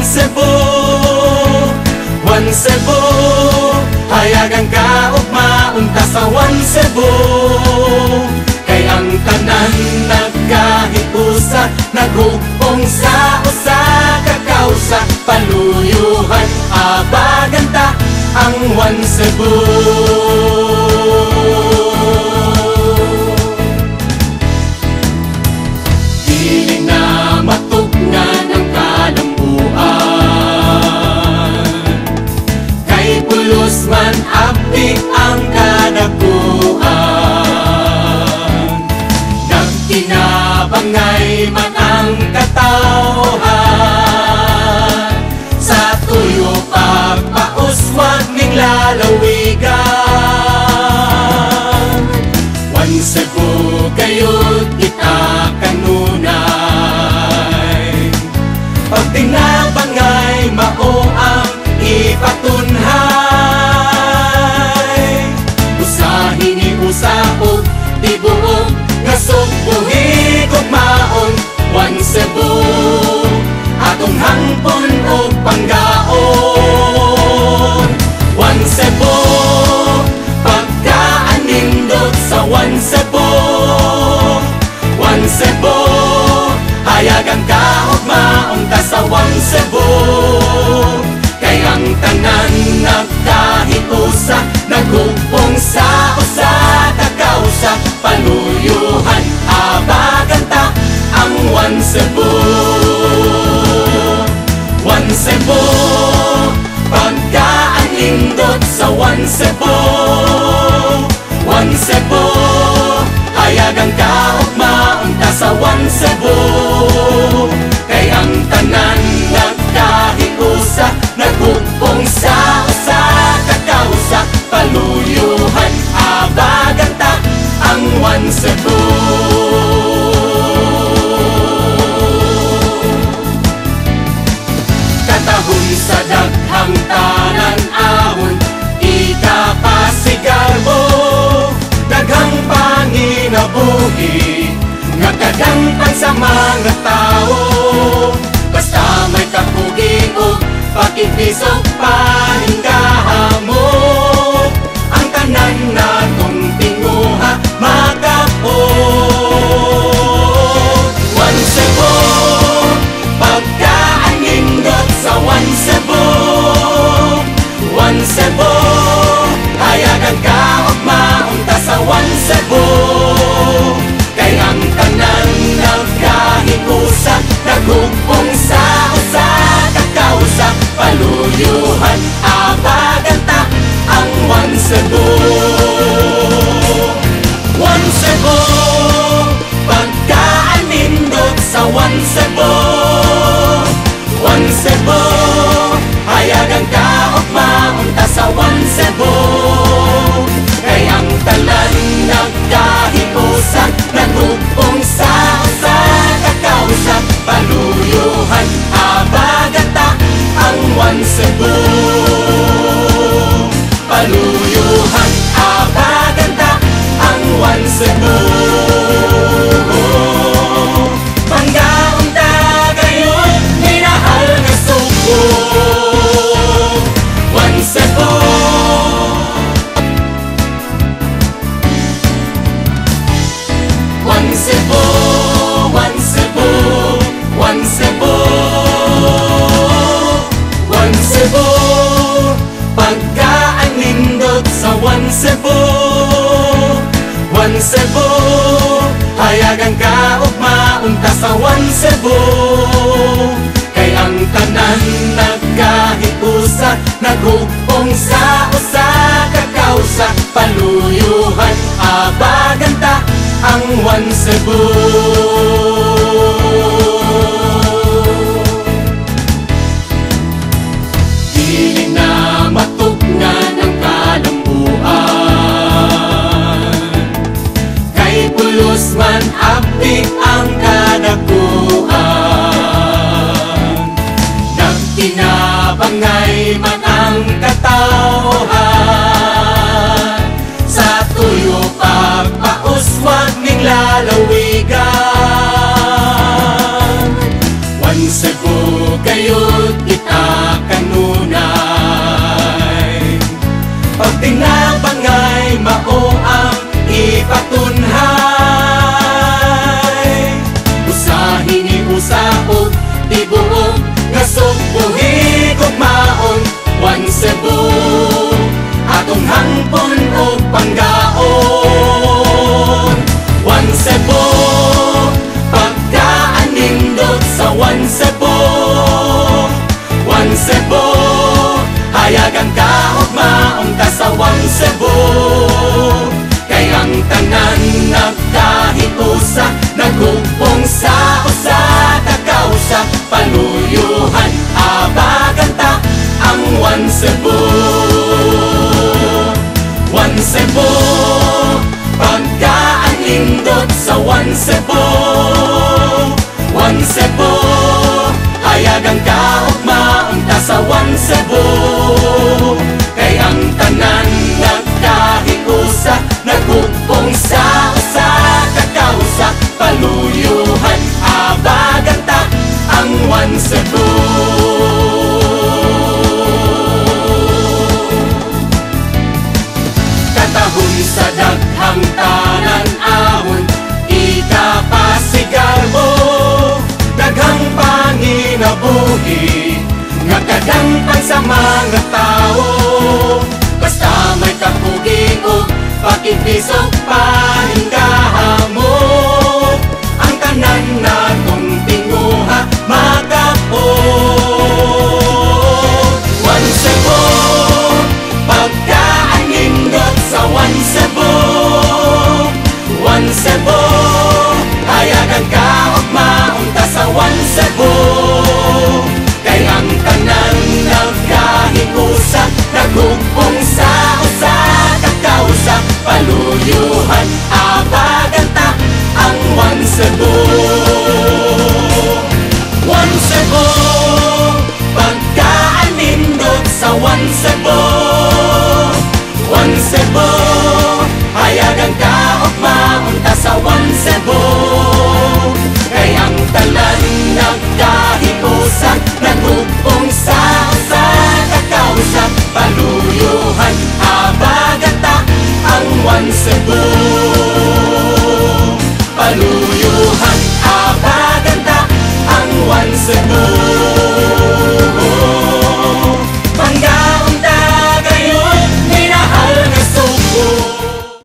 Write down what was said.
Cebu, One Cebu, hayagan ka ug maunta sa One Cebu. Kay ang tanan nagkahiusa, naghugpong sa usa ka kausa. Paluyuhan abaganta ang One Cebu. Dili na matugnan ang kalambuan, kay pulos man abdi ang kadakuan. Nagtinabangay man ang katawhan, sa tuyo pagpauswag ning lalawigan. One Cebu kayo't kita kanunay, pag tinabangay mao ang ipatunhay. Usahin ni usapog tibuok nga subuhi ug maon. One Cebu atong hangpon ug panggaon. One Cebu, pagkaan nindot sa One Cebu. One Cebu, hayagan ka ug maunta sa One Cebu. Kay ang tanan nagkahiusa, naghugpong sa usa ka kausa. Paluyuhan abaganta ang One Cebu. One Cebu, pagkaan nindot sa One Cebu. One Cebu, hayagan ka ug maunta sa One Cebu. Kay ang tanan nagkahiusa, naghugpong sa usa ka kausa. Paluyuhan abaganta ang One Cebu. Katahon sa daghang tanan-awon, ikapasigarbo. Daghang panginabuhi nga kadangpan sa mga tao. Basta may kapugi o pakibisog paningkahamok, ang tanan natong tinguha makapot. One Cebu, pagkaan nindot sa One Cebu. One Cebu, hayagan ka ug maunta sa One Cebu. Kay ang tanan nagkahiusa, naghugpong sa usa ka kausa. Paluyuhan abaganta ang One Cebu. One Cebu, pagkaan nindot sa One Cebu. One Cebu, hayagan ka ug maunta sa One Cebu. Kay ang tanan nagkahiusa, naghugpong sa usa ka kausa. Paluyuhan abaganta ang One Cebu. Paluyuhan abaganta ang One Cebu. Panggaon ta gayon, minahal nga Subo. One Cebu, One Cebu, One Cebu, One Cebu. One Cebu, pagkaan nindot sa One Cebu. One Cebu, hayagan ka ug maunta sa One Cebu. Kay ang tanan nagkahiusa, naghugpong sa usa ka kausa. Paluyuhan abaganta ang One Cebu. Dili na matugnan ang kalambuan, kay pulos man abdi ang kadakuan. Nagtinabangay man ang katawhan, sa tuyo pagpauswag ning lalawigan. tibuok nga subuhi ug maon. One Cebu atong hangpon ug panggaon. One Cebu, pagkaan nindot sa One Cebu. One Cebu, hayagan ka ug maong ka sa One Cebu. Kay ang tanan nagkahiusa, naghugpong sa usa ka kausa. Paluyuhan abagan ta ang One Cebu. One Cebu, pagkaan nindot sa One Cebu. One Cebu, hayagan ka ug maong ta sa One Cebu. Kay ang tanan nagkahiusa, naghugpong sa usa ka kausa. Paluyuhan abagan ta ang One Cebu. Katahon sa daghang tanan-awon, ikapasigar mo. Daghang panginabuhi nga kadangpan sa mga tao. Basta may kapugi o pakibisog paningkahamo, ang tanan natong tinguha makapon. One Cebu, pagkaan nindot sa One Cebu. One Cebu, hayagan ka ug maunta sa One Cebu. Kay ang tanan nagkahiusa, naghugpong sa usa ka kausa. Paluyuhan abagan ta ang One Cebu.